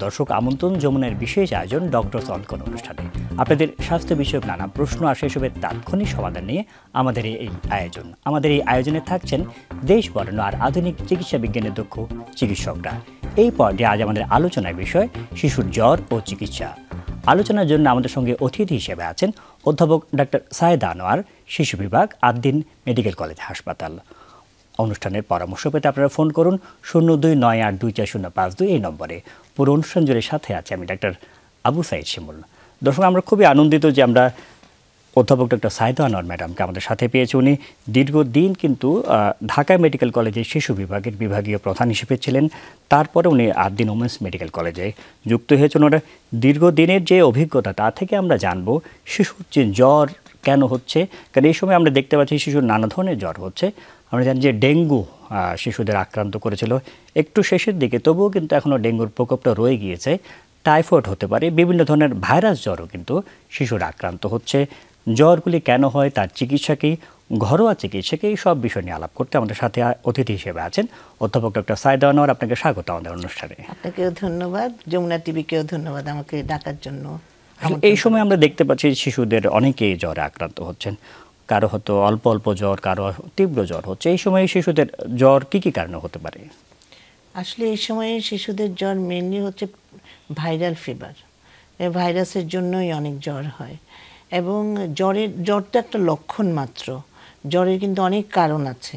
দর্শক আমন্ত্রণ যমুনার বিশেষ আয়োজন ডক্টর অনকন অনুষ্ঠানে। আপনাদের স্বাস্থ্য বিষয়ক নানা প্রশ্ন আর সেসবের তাৎক্ষণিক সমাধান নিয়ে আমাদের এই আয়োজন। আমাদের এই আয়োজনে থাকছেন দেশ বরেণ্য আর আধুনিক চিকিৎসা বিজ্ঞানের দক্ষ চিকিৎসকরা। এই পর্যায়ে আজ আমাদের আলোচনার বিষয় শিশুর জ্বর ও চিকিৎসা। আলোচনার জন্য আমাদের সঙ্গে অতিথি হিসেবে আছেন অধ্যাপক ডাক্তার সায়েদা আনোয়ার, শিশু বিভাগ, আদ্দিন মেডিকেল কলেজ হাসপাতাল। অনুষ্ঠানের পরামর্শ পেতে আপনারা ফোন করুন 0298240552 এই নম্বরে। পুরো অনুষ্ঠান জুড়ে সাথে আছে আমি ডাক্তার আবু সাইদ শিমুল। দর্শক, আমরা খুবই আনন্দিত যে আমরা অধ্যাপক ডক্টর সায়েদা আনোয়ার ম্যাডামকে আমাদের সাথে পেয়েছি। উনি দীর্ঘদিন কিন্তু ঢাকা মেডিকেল কলেজের শিশু বিভাগের বিভাগীয় প্রধান হিসেবে ছিলেন। তারপরে উনি আদ্দিন ওমেন্স মেডিকেল কলেজে যুক্ত হয়েছেন। ওনার দীর্ঘদিনের যে অভিজ্ঞতা তা থেকে আমরা জানবো শিশুর যে জ্বর কেন হচ্ছে, কারণ এই সময় আমরা দেখতে পাচ্ছি শিশুর নানা ধরনের জ্বর হচ্ছে। আমরা জানি যে ডেঙ্গু শিশুদের আক্রান্ত করেছিল একটু শেষের দিকে, তবুও কিন্তু এখনও ডেঙ্গুর প্রকোপটা রয়ে গিয়েছে। টাইফয়েড হতে পারে, বিভিন্ন ধরনের ভাইরাস জ্বরও কিন্তু শিশুরা আক্রান্ত হচ্ছে। জ্বরগুলি কেন হয়, তার চিকিৎসাকেই, ঘরোয়া চিকিৎসাকেই, সব বিষয় নিয়ে আলাপ করতে আমাদের সাথে অতিথি হিসেবে আছেন অধ্যাপক ডক্টর সায়েদা আনোয়ার। আপনাকে স্বাগত আমাদের অনুষ্ঠানে। আপনাকেও ধন্যবাদ, যমুনা টিভিকেও ধন্যবাদ আমাকে ডাকার জন্য। এই সময় আমরা দেখতে পাচ্ছি শিশুদের অনেকেই জ্বরে আক্রান্ত হচ্ছেন, কারো হয়তো অল্প অল্প জ্বর, কারো তীব্র জ্বর হচ্ছে। এই সময় শিশুদের জ্বর কি কি কারণে হতে পারে? আসলে এই সময়ে শিশুদের জ্বর মেনলি হচ্ছে ভাইরাল ফিভার। ভাইরাসের জন্যই অনেক জ্বর হয়, এবং জ্বরটা একটা লক্ষণ মাত্র। জ্বরের কিন্তু অনেক কারণ আছে,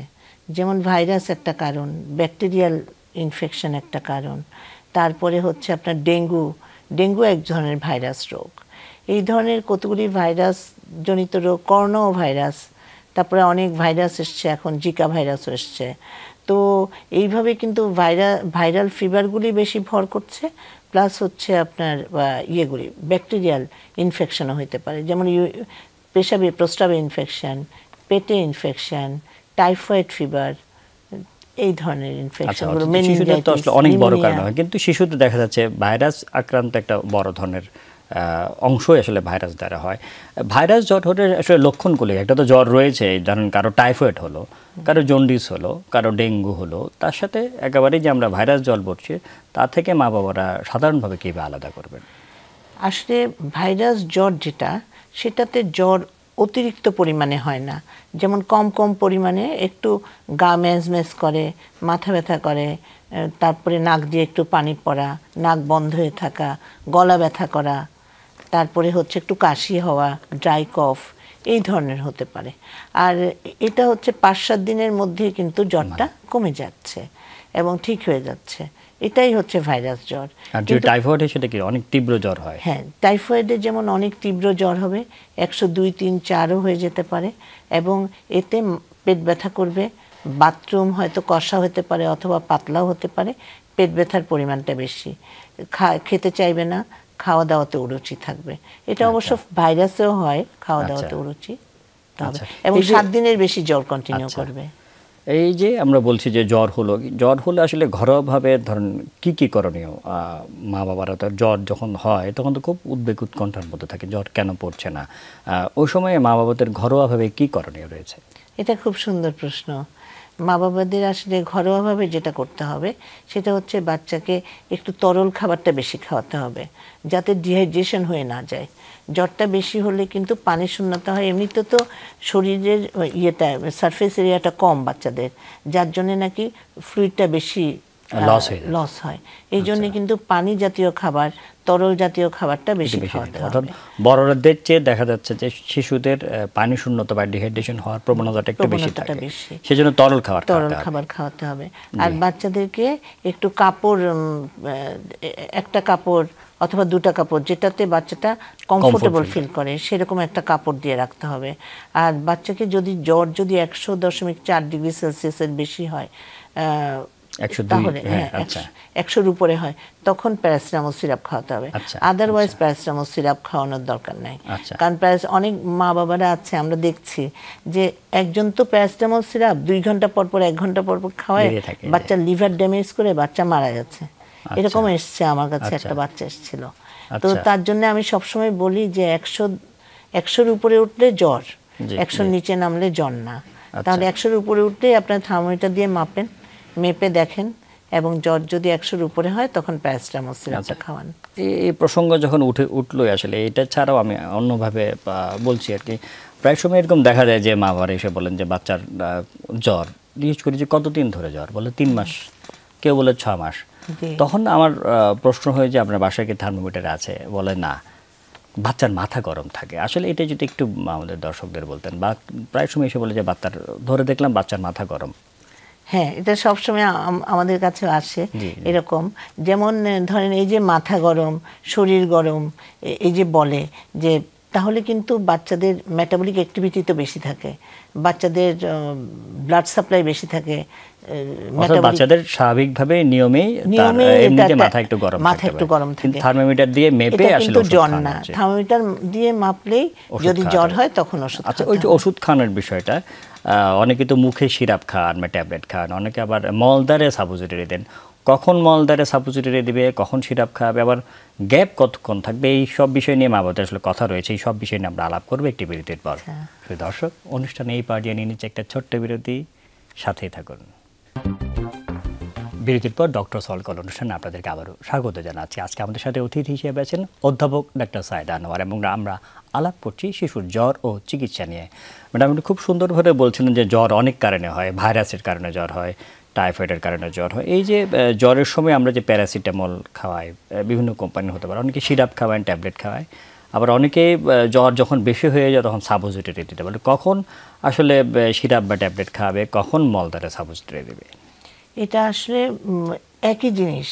যেমন ভাইরাস একটা কারণ, ব্যাকটেরিয়াল ইনফেকশন একটা কারণ, তারপরে হচ্ছে আপনার ডেঙ্গু এক ধরনের ভাইরাস রোগ। এই ধরনের কতগুলি ভাইরাস জনিত রোগ, করোনা ভাইরাস, তারপরে অনেক ভাইরাস এসছে, এখন জিকা ভাইরাসও এসছে। তো এইভাবে কিন্তু ভাইরাল ফিভারগুলি বেশি ভর করছে, প্লাস হচ্ছে আপনার ইয়েগুলি ব্যাকটেরিয়াল ইনফেকশনও হতে পারে, যেমন প্রস্রাবে ইনফেকশন, পেটে ইনফেকশন, টাইফয়েড ফিভার, এই ধরনের ইনফেকশনগুলো অনেক বড় কারণ হয়। কিন্তু শিশুদের দেখা যাচ্ছে ভাইরাস আক্রান্ত একটা বড় ধরনের অংশই আসলে ভাইরাস দ্বারা হয়। ভাইরাস জ্বর হলে আসলে লক্ষণগুলি, একটা তো জ্বর রয়েছে, ধরেন কারো টাইফয়েড হলো, কারো জন্ডিস হলো, কারো ডেঙ্গু হলো, তার সাথে একেবারেই যে আমরা ভাইরাস জ্বর বলছি তা থেকে মা বাবারা সাধারণভাবে কীভাবে আলাদা করবেন? আসলে ভাইরাস জ্বর যেটা, সেটাতে জ্বর অতিরিক্ত পরিমাণে হয় না। যেমন কম কম পরিমাণে একটু গা ম্যাজ করে, মাথা ব্যথা করে, তারপরে নাক দিয়ে একটু পানি পড়া, নাক বন্ধ হয়ে থাকা, গলা ব্যথা করা, তারপরে হচ্ছে একটু কাশি হওয়া, ড্রাই কফ, এই ধরনের হতে পারে। আর এটা হচ্ছে 5-7 দিনের মধ্যে কিন্তু জ্বরটা কমে যাচ্ছে এবং ঠিক হয়ে যাচ্ছে। এটাই হচ্ছে ভাইরাস জ্বর। আর যে টাইফয়েড সেটা কি অনেক তীব্র জ্বর হয়? হ্যাঁ, টাইফয়েডে যেমন অনেক তীব্র জ্বর হবে, 102, 3, 4ও হয়ে যেতে পারে, এবং এতে পেট ব্যথা করবে, বাথরুম হয়তো কষা হতে পারে অথবা পাতলাও হতে পারে, পেট ব্যথার পরিমাণটা বেশি, খেতে চাইবে না, খাওয়া দাওয়াতে অরুচি থাকবে। এটা অবশ্য ভাইরাসেও হয়, খাওয়া দাওয়াতে অরুচি, এবং 7 দিনের বেশি জ্বর কন্টিনিউ করবে। এই যে আমরা বলছি যে জ্বর হলে আসলে ঘরোয়াভাবে ধরেন কি কি করণীয়? মা বাবারা তো জ্বর যখন হয় তখন তো খুব উদ্বেগ উৎকণ্ঠার মধ্যে থাকে, জ্বর কেন পড়ছে না। ওই সময়ে মা বাবাদের ঘরোয়াভাবে কি করণীয় রয়েছে? এটা খুব সুন্দর প্রশ্ন। মা বাবাদের আসলে ঘরোয়াভাবে যেটা করতে হবে সেটা হচ্ছে বাচ্চাকে একটু তরল খাবারটা বেশি খাওয়াতে হবে, যাতে ডিহাইড্রেশন হয়ে না যায়। জ্বরটা বেশি হলে কিন্তু পানি শূন্যতা হয়। এমনিতে তো শরীরের সারফেস এরিয়াটা কম বাচ্চাদের, যার জন্যে নাকি ফ্লুইডটা বেশি লস হয়। এই জন্য কিন্তু পানি জাতীয় খাবার, তরল জাতীয় খাবারটা বেশি খাওয়াতে হবে। বড়দের চেয়ে দেখা যাচ্ছে যে শিশুদের পানি শূন্যতা বা ডিহাইড্রেশন হওয়ার প্রবণতাটা একটু বেশি থাকে, সেজন্য তরল খাবার খাওয়াতে হবে। আর বাচ্চাদেরকে একটু কাপড়, একটা কাপড় অথবা 2টা কাপড়, যেটাতে বাচ্চাটা কমফোর্টেবল ফিল করে, সেরকম একটা কাপড় দিয়ে রাখতে হবে। আর বাচ্চাকে যদি জ্বর 100.4 ডিগ্রি সেলসিয়াসের বেশি হয়, 100-র উপরে হয়, তখন প্যারাসিটামল সিরাপ খাওয়াতে হবে। আদারওয়াইজ প্যারাসিটামল সিরাপ খাওয়ানোর দরকার নাই। কারণ অনেক মা বাবারা আছে, আমরা দেখছি যে একজন তো প্যারাসিটামল সিরাপ 2 ঘন্টা পর পর, 1 ঘন্টা পর পর খাওয়ায়, বাচ্চার লিভার ড্যামেজ করে বাচ্চা মারা যাচ্ছে। এরকম এসছে আমার কাছে, একটা বাচ্চা এসেছিল। তো তার জন্য আমি সবসময় বলি যে 100-র উপরে উঠলে জ্বর, 100-র নিচে নামলে জ্বর না। তাহলে 100-র উপরে উঠলে আপনার থার্মোমিটার দিয়ে মেপে দেখেন এবং জ্বর যদি 100-র উপরে হয় তখন প্যারাসিটামল সিরাপটা খাওয়ান। এই প্রসঙ্গ যখন উঠলোই আসলে এটা ছাড়াও আমি অন্যভাবে বলছি আর কি, প্রায় সময় এরকম দেখা যায় যে মা বাবারা এসে বলেন যে বাচ্চার জ্বর, জিজ্ঞেস করি যে কতদিন ধরে জ্বর, বলে 3 মাস, কেউ বলে 6 মাস। তখন আমার প্রশ্ন হয় যে আপনার বাসায় কি থার্মোমিটার আছে? বলে না, বাচ্চার মাথা গরম থাকে। আসলে এটা যদি একটু আমাদের দর্শকদের বলতেন, বা প্রায় সময় এসে বলে যে বাচ্চার ধরে দেখলাম বাচ্চার মাথা গরম। হ্যাঁ, এটা সবসময় আমাদের কাছে আসে এরকম। যেমন ধরেন এই যে মাথা গরম, শরীর গরম, এই যে বলে যে, তাহলে কিন্তু বাচ্চাদের মেটাবলিক অ্যাক্টিভিটি তো বেশি থাকে, বাচ্চাদের ব্লাড সাপ্লাই বেশি থাকে, বাচ্চাদের স্বাভাবিকভাবে নিয়মেই এমনিতে মাথা একটু গরম থাকে, থার্মোমিটার দিয়ে মেপে আসলে জ্বর না, থার্মোমিটার দিয়ে মাপলেই যদি জ্বর হয় তখন ওষুধ। আচ্ছা, ওই যে ওষুধ খাওয়ানোর বিষয়টা, অনেকে তো মুখে সিরাপ খান বা ট্যাবলেট খান, অনেকে আবার মলদারে সাপোজিটরি দেন। কখন মলদারে সাপোজিটরি দিবে, কখন সিরাপ খাবে, আবার গ্যাপ কতক্ষণ থাকবে, এই সব বিষয় নিয়ে মা বাবাদের আসলে কথা রয়েছে। এই সব বিষয় নিয়ে আমরা আলাপ করবো একটি বিরতির পর। দর্শক, অনুষ্ঠানে এই পর্যায়ে নিয়ে নিচ্ছে একটা ছোট্ট বিরতি, সাথেই থাকুন। বিরতির পর ডক্টর সলভ কল অনুষ্ঠানে আপনাদেরকে আবারও স্বাগত জানাচ্ছি। আজকে আমাদের সাথে অতিথি হিসেবে আছেন অধ্যাপক ডাক্তার সাইদা আনোয়ার, এবং আমরা আলাপ করছি শিশুর জ্বর ও চিকিৎসা নিয়ে। ম্যাডাম আপনি খুব সুন্দরভাবে বলছিলেন যে জ্বর অনেক কারণে হয়, ভাইরাসের কারণে জ্বর হয়, টাইফয়েডের কারণে জ্বর হয়। এই যে জ্বরের সময় আমরা যে প্যারাসিটামল খাওয়াই, বিভিন্ন কোম্পানির হতে পারে, অনেকে সিরাপ খাওয়ায়, ট্যাবলেট খাওয়ায়, আবার অনেকে জ্বর যখন বেশি হয়ে যায় তখন সাপোজিটরি দিতে পারে। কখন আসলে সিরাপ বা ট্যাবলেট খাওয়াবে, কখন মলদারে সাপোজিটরি দেবে? এটা আসলে একই জিনিস,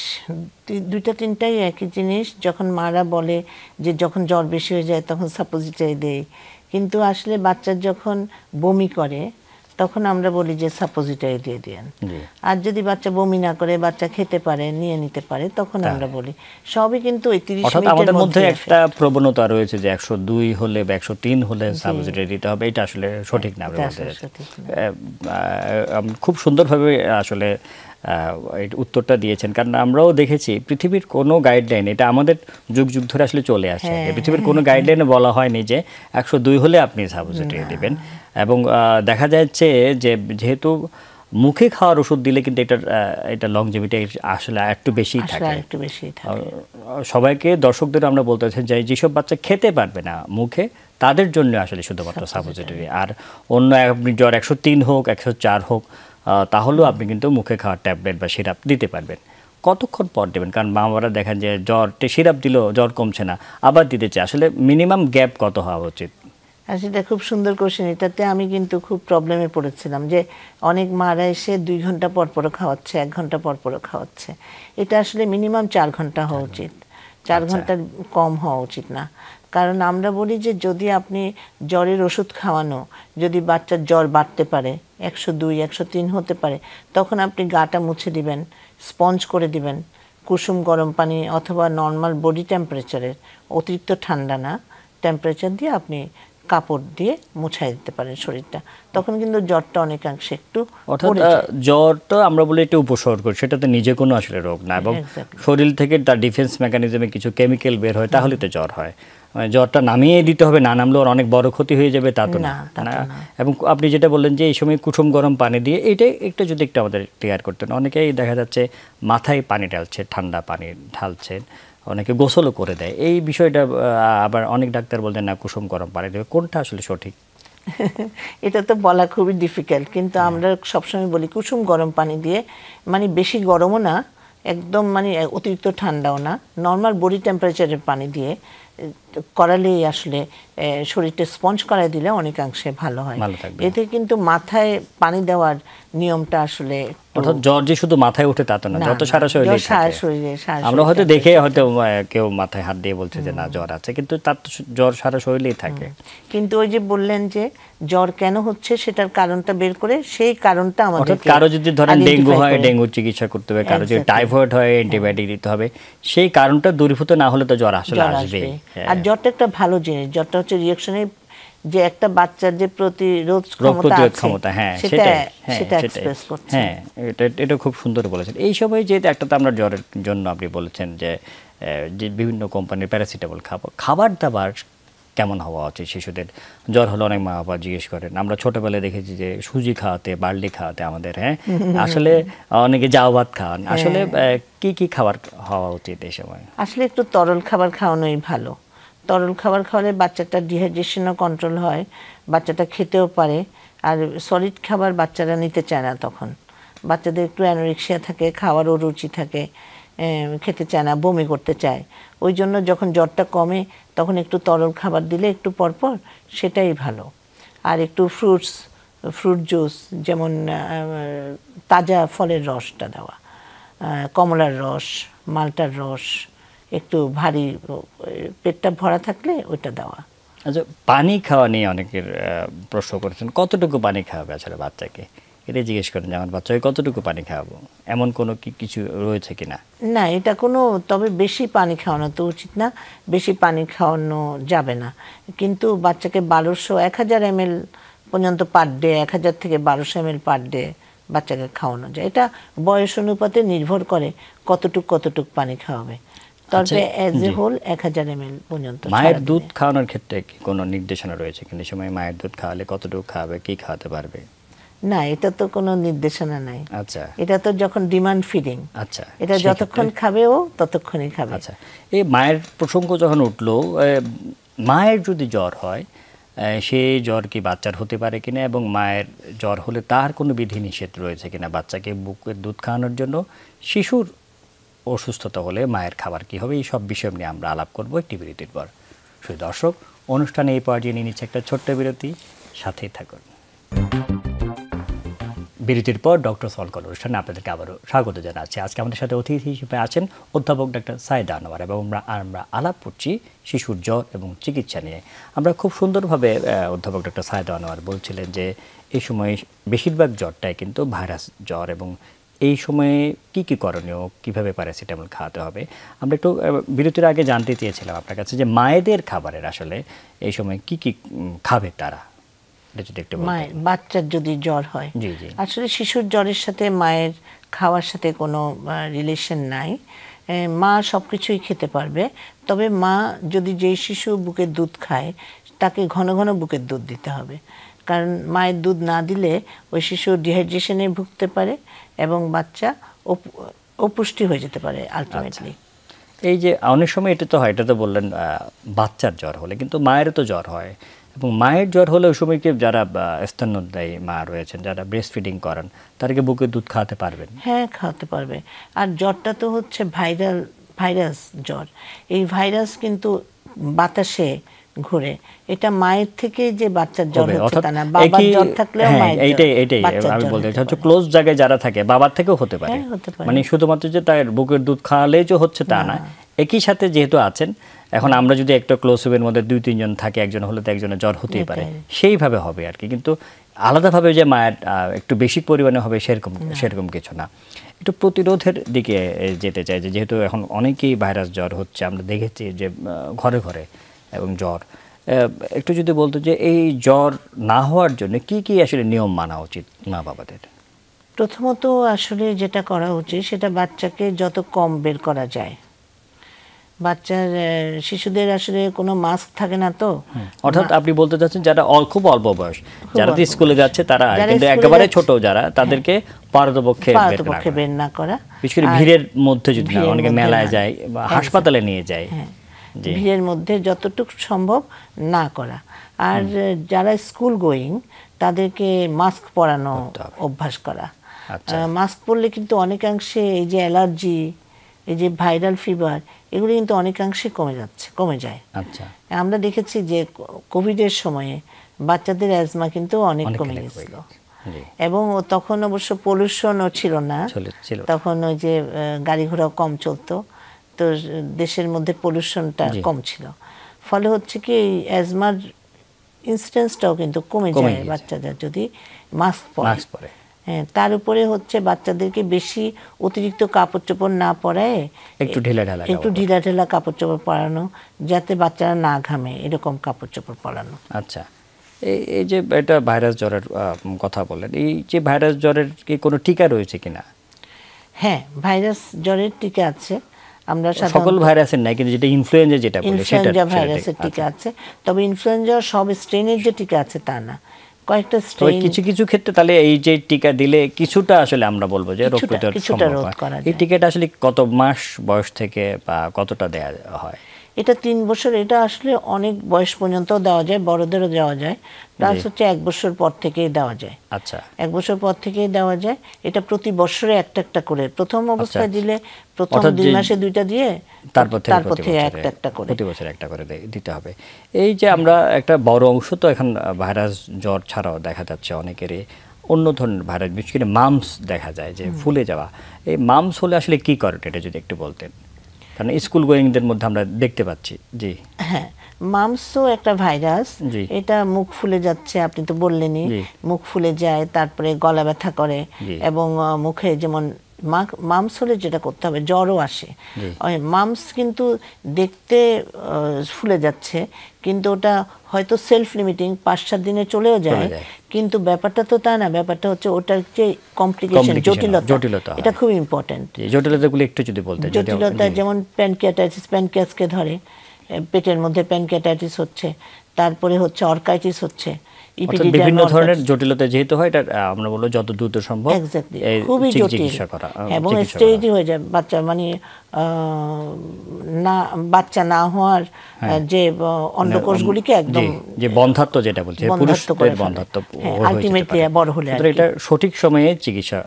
দুইটা তিনটাই একই জিনিস। যখন মারা বলে যে যখন জ্বর বেশি হয়ে যায় তখন সাপোজিটরি দেয়, কিন্তু আসলে বাচ্চার যখন বমি করে তখন আমরা বলি যে সাপোজিটরি দিয়ে দেন। আর যদি বাচ্চা বমি না করে, বাচ্চা খেতে পারে, নিয়ে নিতে পারে, তখন আমরা বলি। সবই কিন্তু 30 মিনিটের মধ্যে। একটা প্রবণতা রয়েছে যে 102 হলে বা 103 হলে সাপোজিটরি দিতে হবে, এটা আসলে সঠিক না। খুব সুন্দরভাবে আসলে উত্তরটা দিয়েছেন, কারণ আমরাও দেখেছি পৃথিবীর কোনো গাইডলাইন, এটা আমাদের যুগ যুগ ধরে আসলে চলে আসে, পৃথিবীর কোনো গাইডলাইনে বলা হয়নি যে 102 হলে আপনি সাপোজিটরি দিবেন। এবং দেখা যাচ্ছে যে যেহেতু মুখে খাওয়ার ওষুধ দিলে কিন্তু এটা লংজিভিটি আসলে একটু বেশি থাকে। সবাইকে, দর্শকদের আমরা বলতে চাই যে যেসব বাচ্চা খেতে পারবে না মুখে, তাদের জন্য আসলে শুধুমাত্র সাপোজিটরি। আর অন্য আপনি জ্বর 103 হোক, 104 হোক, তাহলেও আপনি কিন্তু মুখে খাওয়ার ট্যাবলেট বা সিরাপ দিতে পারবেন। কতক্ষণ পর দেবেন? কারণ মা বাবারা দেখেন যে সিরাপ দিল, জ্বর কমছে না, আবার দিতে চায়। আসলে মিনিমাম গ্যাপ কত হওয়া উচিত? সেটা খুব সুন্দর কোশ্চেন। এটাতে আমি কিন্তু খুব প্রবলেমে পড়েছিলাম যে অনেক মারা এসে 2 ঘন্টা পর পরও খাওয়াচ্ছে, 1 ঘন্টা পর পরও খাওয়াচ্ছে। এটা আসলে মিনিমাম 4 ঘন্টা হওয়া উচিত, 4 ঘন্টার কম হওয়া উচিত না। কারণ আমরা বলি যে যদি আপনি জ্বরের ওষুধ খাওয়ানো, যদি বাচ্চার জ্বর বাড়তে পারে, 102, 103 হতে পারে, তখন আপনি গাটা মুছে দিবেন, স্পঞ্জ করে দিবেন কুসুম গরম পানি অথবা নর্মাল বডি টেম্পারেচারের, অতিরিক্ত ঠান্ডা না, টেম্পারেচার দিয়ে আপনি কাপড় দিয়ে মুছাই দিতে পারেন শরীরটা, তখন কিন্তু জ্বরটা অনেকাংশে একটু। অর্থাৎ জ্বরটা আমরা বলি একটা উপসর্গ, সেটা তো নিজে কোনো আসলে রোগ না, এবং শরীর থেকে তার ডিফেন্স মেকানিজমে কিছু কেমিক্যাল বের হয়, তাহলে তো জ্বর হয়। জ্বরটা নামিয়ে দিতে হবে, না নামলেও অনেক বড় ক্ষতি হয়ে যাবে, তা তো না। এবং আপনি যেটা বললেন যে এই সময় কুসুম গরম পানি দিয়ে, এইটাই একটা যদি একটু আমাদের ক্লিয়ার করতেন। অনেকেই দেখা যাচ্ছে মাথায় পানি ঢালছে, ঠান্ডা পানি ঢালছেন, অনেকে গোসলও করে দেয়। এই বিষয়টা আবার অনেক ডাক্তার বলতেন না কুসুম গরম পানি দেবে, কোনটা আসলে সঠিক? এটা তো বলা খুবই ডিফিকাল্ট, কিন্তু আমরা সবসময় বলি কুসুম গরম পানি দিয়ে, মানে বেশি গরমও না, একদম মানে অতিরিক্ত ঠান্ডাও না, নর্মাল বডি টেম্পারেচারের পানি দিয়ে করালেই আসলে শরীরটা স্পঞ্জ করায় দিলে অনেকাংশে ভালো হয়। এতে কিন্তু মাথায় পানি দেওয়ার নিয়মটা আসলে, অর্থাৎ জ্বর যে শুধু মাথায় ওঠে তা তো না, যত সারা শরীরে থাকে। আমরা হয়তো দেখে হয়তো কেউ মাথায় হাত দিয়ে বলছে যে না জ্বর আছে, কিন্তু তার তো জ্বর সারা শরীরেই থাকে। কিন্তু ওই যে বললেন যে জ্বর কেন হচ্ছে সেটার কারণটা বের করে, সেই কারণটা আমাদের, কারো যদি ধরেন ডেঙ্গু হয়, ডেঙ্গুর চিকিৎসা করতে হবে, কারো যদি টাইফয়েড হয় অ্যান্টিবায়োটিক দিতে হবে, সেই কারণটা দূরীভূত না হলে তো জ্বর আসলে আসবে। আর জ্বরটা একটা ভালো জিনিস, জ্বরটা হচ্ছে রিঅ্যাকশনে যে একটা বাচ্চার যে প্রতিরোধ ক্ষমতা, সেটা এক্সপ্রেস করছে। হ্যাঁ, এটা খুব সুন্দর বলেছেন। এই সময় যে একটা তো আমরা জ্বরের জন্য আপনি বলেছেন যে বিভিন্ন কোম্পানির প্যারাসিটামল খাবো, খাবার দাবার কেমন হওয়া উচিত শিশুদের? জ্বর হলে অনেক মা বাবা জিজ্ঞেস করেন, আমরা ছোটবেলায় দেখেছি যে সুজি খাওয়াতে, বার্লি খাওয়াতে আমাদের, হ্যাঁ আসলে অনেকে জাউ ভাত খাওয়ান, আসলে কি কি খাবার হওয়া উচিত এই সময়? আসলে একটু তরল খাবার খাওয়ানোই ভালো। তরল খাবার খাওয়ালে বাচ্চাটার ডিহাইড্রেশনও কন্ট্রোল হয়, বাচ্চাটা খেতেও পারে। আর সলিড খাবার বাচ্চারা নিতে চায় না, তখন বাচ্চাদের একটু অ্যানোরেক্সিয়া থাকে, খাওয়ারও রুচি থাকে, খেতে চায় না, বমি করতে চায়। ওই জন্য যখন জ্বরটা কমে তখন একটু তরল খাবার দিলে একটু পরপর, সেটাই ভালো। আর একটু ফ্রুট জুস, যেমন তাজা ফলের রসটা দেওয়া, কমলার রস, মালটার রস, একটু ভারী পেটটা ভরা থাকলে ওইটা দেওয়া। আচ্ছা, পানি খাওয়া নিয়ে অনেকের প্রশ্ন করেছেন, কতটুকু পানি খাওয়াবে আসলে বাচ্চাকে, এটা জিজ্ঞেস করেন যে আমার বাচ্চাকে কতটুকু পানি খাওয়াবো, এমন কোনো কিছু রয়েছে কিনা? না, এটা কোনো, তবে বেশি পানি খাওয়ানো তো উচিত না, বেশি পানি খাওয়ানো যাবে না। কিন্তু বাচ্চাকে 1000 ml পর্যন্ত পার ডে, 1000 থেকে 1200 ml পার ডে বাচ্চাকে খাওয়ানো যায়। এটা বয়স অনুপাতে নির্ভর করে কতটুক পানি খাওয়াবে। তবে অ্যাজ এ হোল 1000 ml পর্যন্ত। মায়ের দুধ খাওয়ানোর ক্ষেত্রে কি কোনো নির্দেশনা রয়েছে কিনা? সময় মায়ের দুধ খাওয়ালে কতটুকু খাওয়াবে, কি খাওয়াতে পারবে? না, এটা তো কোনো নির্দেশনা নাই। আচ্ছা, এটা তো যখন ডিমান্ড ফিডিং, আচ্ছা, এটা যতক্ষণ খাবে ও ততক্ষণই খাবে। আচ্ছা, এই মায়ের প্রসঙ্গ যখন উঠলো, মায়ের যদি জ্বর হয়, সেই জ্বর কি বাচ্চার হতে পারে কিনা, এবং মায়ের জ্বর হলে তার কোনো বিধিনিষেধ রয়েছে কিনা বাচ্চাকে বুকের দুধ খাওয়ানোর জন্য? শিশুর অসুস্থতা হলে মায়ের খাবার কী হবে, এই সব বিষয় নিয়ে আমরা আলাপ করবো একটি বিরতির পর। শুধু দর্শক, অনুষ্ঠানে এই পর্যায়ে নিয়ে নিচ্ছে একটা ছোট্ট বিরতি, সাথেই থাকুন। বিরতির পর ডক্টর সলকল অনুষ্ঠানে আপনাদেরকে আবারও স্বাগত জানাচ্ছি। আজকে আমাদের সাথে অতিথি হিসেবে আছেন অধ্যাপক ডাক্তার সাইদা আনোয়ার, এবং আমরা আলাপ করছি শিশুর জ্বর এবং চিকিৎসা নিয়ে। আমরা খুব সুন্দরভাবে অধ্যাপক ডাক্তার সাইদা আনোয়ার বলছিলেন যে এই সময়ে বেশিরভাগ জ্বরটাই কিন্তু ভাইরাস জ্বর, এবং এই সময়ে কি কি করণীয়, কিভাবে প্যারাসিটামল খাওয়াতে হবে। আমরা একটু বিরতির আগে জানতে চেয়েছিলাম আপনার কাছে যে মায়েদের খাবারের আসলে এই সময় কি কি খাবে তারা, মায়ের বাচ্চার যদি জ্বর হয়। আসলে শিশুর জ্বরের সাথে মায়ের খাওয়ার সাথে কোনো রিলেশন নাই। মা সব কিছুই খেতে পারবে, তবে মা যদি যেই শিশু বুকের দুধ খায় তাকে ঘন ঘন বুকের দুধ দিতে হবে, কারণ মায়ের দুধ না দিলে ওই শিশু ডিহাইড্রেশনে ভুগতে পারে এবং বাচ্চা অপুষ্টি হয়ে যেতে পারে আলটিমেটলি। এই যে অনেক সময় এটা তো হয়, এটা তো বললেন বাচ্চার জ্বর হলে, কিন্তু মায়েরও তো জ্বর হয়, এবং মায়ের জ্বর হলে ওই সময় কি যারা স্তন্যদায়ী মা রয়েছেন, যারা ব্রেস্ট ফিডিং করান, তাদেরকে বুকের দুধ খাওয়াতে পারবেন? হ্যাঁ, খাওয়াতে পারবে। আর জ্বরটা তো হচ্ছে ভাইরাস জ্বর। এই ভাইরাস কিন্তু বাতাসে ঘুরে, এটা মায়ের থেকে যে বাচ্চার জ্বর হচ্ছে তা না, বাবার জ্বর থাকলেও মায়ের জ্বর। এইটাই আমি বলতে চাচ্ছি, ক্লোজ জায়গায় যারা থাকে বাবার থেকেও হতে পারে, মানে শুধুমাত্র যে তার বুকের দুধ খাওয়ালেই যে হচ্ছে তা না, একই সাথে যেহেতু আছেন। এখন আমরা যদি একটা ক্লোজ গ্রুপের মধ্যে 2-3 জন থাকে, একজন হলে তো একজনের জ্বর হতেই পারে, সেইভাবে হবে আর কি। কিন্তু আলাদাভাবে যে মায়ের একটু বেশি পরিমাণে হবে সেরকম কিছু না। একটু প্রতিরোধের দিকে যেতে চাই, যেহেতু এখন অনেকেই ভাইরাস জ্বর হচ্ছে, আমরা দেখেছি যে ঘরে ঘরে এবং জ্বর, একটু যদি বলতো যে এই জ্বর না হওয়ার জন্য কি কি আসলে নিয়ম মানা উচিত মা বাবাদের? প্রথমত আসলে যেটা করা উচিত সেটা বাচ্চাকে যত কম বের করা যায়। শিশুদের আসলে কোনো মাস্ক থাকে না, তো অর্থাৎ আপনি বলতে চাচ্ছেন যারা খুব অল্প বয়স, যারা স্কুলে যাচ্ছে তারা, কিন্তু একেবারে ছোট যারা, তাদেরকে পারতপক্ষে বের না করা। বিশেষ করে ভিড়ের মধ্যে, যদি অনেকে মেলায় যায় বা হাসপাতালে নিয়ে যায়, ভিড়ের মধ্যে যতটুকু সম্ভব না করা। আর যারা স্কুল গোয়িং তাদেরকে মাস্ক পরানো অভ্যাস করা। মাস্ক পরলে কিন্তু অনেকাংশে এই যে অ্যালার্জি, এই যে ভাইরাল ফিভার, এগুলো কিন্তু অনেকাংশে কমে যায়। আচ্ছা, আমরা দেখেছি যে কোভিডের সময়ে বাচ্চাদের অ্যাজমা কিন্তু অনেক কমে গেছিল, এবং তখন অবশ্য পলিউশনও ছিল না, তখন ওই যে গাড়ি ঘোড়াও কম চলতো, তো দেশের মধ্যে পলিউশনটা কম ছিল। ফলে হচ্ছে কি অ্যাজমার ইনসিডেন্সটাও কিন্তু কমে যায় বাচ্চাদের যদি মাস্ক পরে। হ্যাঁ, তার উপরে হচ্ছে বাচ্চাদেরকে বেশি অতিরিক্ত কাপড় চোপড় না পরায় একটু ঢিলাঢালা কাপড় চোপড় পরানো, যাতে বাচ্চারা না ঘামে, এরকম কাপড় চোপড় পরানো। আচ্ছা, এই যে এটা ভাইরাস জ্বরের কথা বললেন, এই যে ভাইরাস জ্বরের কি কোনো টিকা রয়েছে কিনা? হ্যাঁ, ভাইরাস জ্বরের টিকা আছে। আমরা সকল ভাইরাসের নাই, কিন্তু যেটা ইনফ্লুয়েঞ্জা যেটা বলে সেটা ইনফ্লুয়েঞ্জা ভাইরাসের টিকা আছে, তবে ইনফ্লুয়েঞ্জা সব স্ট্রেনের যে টিকা আছে তা না, কয়েকটা তো স্ট্রেন কিছু কিছু ক্ষেত্রে তাহলে এই যে টিকা দিলে কিছুটা আসলে আমরা বলবো যে রোগ প্রতিরোধ কিছুটা সম্ভব রোধ হয়। করা এই যায়। টিকাটা আসলে কত মাস বয়স থেকে বা কতটা দেয়া হয়? এটা 3 বছর, এটা আসলে অনেক বয়স পর্যন্ত দেওয়া যায়, বড়দেরও দেওয়া যায়, প্লাস হচ্ছে 1 বছর পর থেকেই দেওয়া যায়। আচ্ছা, 1 বছর পর থেকেই দেওয়া যায়। এটা প্রতি বছরে একটা একটা করে, প্রথম অবস্থায় দিলে প্রথম 2 মাসে 2টা দিয়ে তারপর থেকে একটা করে, প্রতি বছর একটা করে দিতে হবে। এই যে আমরা একটা বড় অংশ তো এখন ভাইরাস জ্বর ছাড়াও দেখা যাচ্ছে অনেকেরই অন্য ধরনের ভাইরাস, বিশেষ করে মামস দেখা যায় যে ফুলে যাওয়া। এই মামস হলে আসলে কি করে এটা যদি একটু বলতেন, কারণ স্কুল গোয়িংদের মধ্যে আমরা দেখতে পাচ্ছি। জি হ্যাঁ, মামসও একটা ভাইরাস। জি। এটা মুখ ফুলে যাচ্ছে, আপনি তো বললেনই, জি। মুখ ফুলে যায়, তারপরে গলা ব্যথা করে, জি। এবং মুখে যেমন মামস হলে যেটা করতে হবে, জ্বরও আসে। জি। মামস কিন্তু দেখতে ফুলে যাচ্ছে, কিন্তু ওটা হয়তো সেলফ লিমিটিং 5-7 দিনে চলেও যায়, কিন্তু ব্যাপারটা তো তা না। ব্যাপারটা হচ্ছে ওটার যে কমপ্লিকেশন, জটিলতা, এটা খুব ইম্পর্টেন্ট। জটিলতাগুলো একটু যদি বলতেন। জটিলতা যেমন প্যানক্রিয়াটাইটিস, প্যানক্রিয়াসকে ধরে, পেটের মধ্যে প্যানক্রিয়াটাইটিস হচ্ছে, তারপরে হচ্ছে অর্কাইটিস হচ্ছে, বিভিন্ন ধরনের জটিলতা যেহেতু হয়, এটা আমরা বলবো যত দ্রুত সম্ভব খুবই জটিল চিকিৎসা করা এবং স্টেজই হয়ে যায়। বাচ্চা মানে না, বাচ্চা না হওয়ার যে অন্ডকোষগুলিকে একদম যে বন্ধাত্ব যেটা বলছে, পুরুষদের বন্ধাত্ব আলটিমেটলি বড় হলে এটা সঠিক সময়ে চিকিৎসা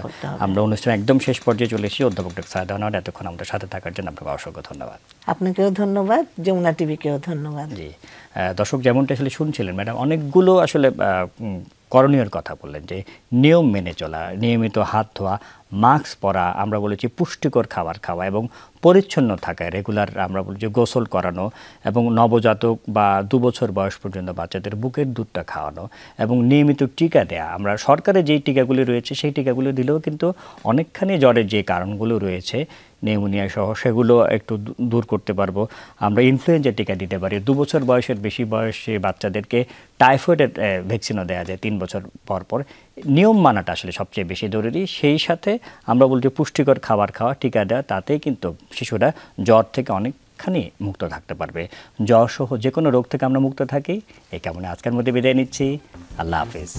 করতে হবে। আমরা অনুষ্ঠান একদম শেষ পর্যায়ে চলে এসেছি। অধ্যাপক ডক্টর সায়েদা আনোয়ার, এতক্ষণ আমাদের সাথে থাকার জন্য আপনাকে অসংখ্য ধন্যবাদ। আপনাকেও ধন্যবাদ, যমুনা টিভিকেও ধন্যবাদ। জি, দর্শক যেমনটা আসলে শুনছিলেন ম্যাডাম, অনেকগুলো আসলে করণীয় কথা বললেন, যে নিয়ম মেনে চলা, নিয়মিত হাত ধোয়া, মাস্ক পরা, আমরা বলেছি পুষ্টিকর খাবার খাওয়া এবং পরিচ্ছন্ন থাকা, রেগুলার আমরা বলছি গোসল করানো, এবং নবজাতক বা 2 বছর বয়স পর্যন্ত বাচ্চাদের বুকের দুধটা খাওয়ানো, এবং নিয়মিত টিকা দেয়া। আমরা সরকারের যেই টিকাগুলি রয়েছে সেই টিকাগুলো দিলেও কিন্তু অনেকখানি জ্বরের যে কারণগুলো রয়েছে, নিউমোনিয়া সহ, সেগুলো একটু দূর করতে পারবো। আমরা ইনফ্লুয়েঞ্জা টিকা দিতে পারি। 2 বছর বয়সের বেশি বয়সী বাচ্চাদেরকে টাইফয়েডের ভ্যাকসিনও দেওয়া যায় 3 বছর পর পর। নিয়ম মানাটা আসলে সবচেয়ে বেশি জরুরি। সেই সাথে আমরা বলছি পুষ্টিকর খাবার খাওয়া, টিকা দেওয়া, তাতেই কিন্তু শিশুরা জ্বর থেকে অনেকখানি মুক্ত থাকতে পারবে। জ্বর সহ যে কোনো রোগ থেকে আমরা মুক্ত থাকি। এই কামনে আজকের মধ্যে বিদায় নিচ্ছি। আল্লাহ হাফিজ।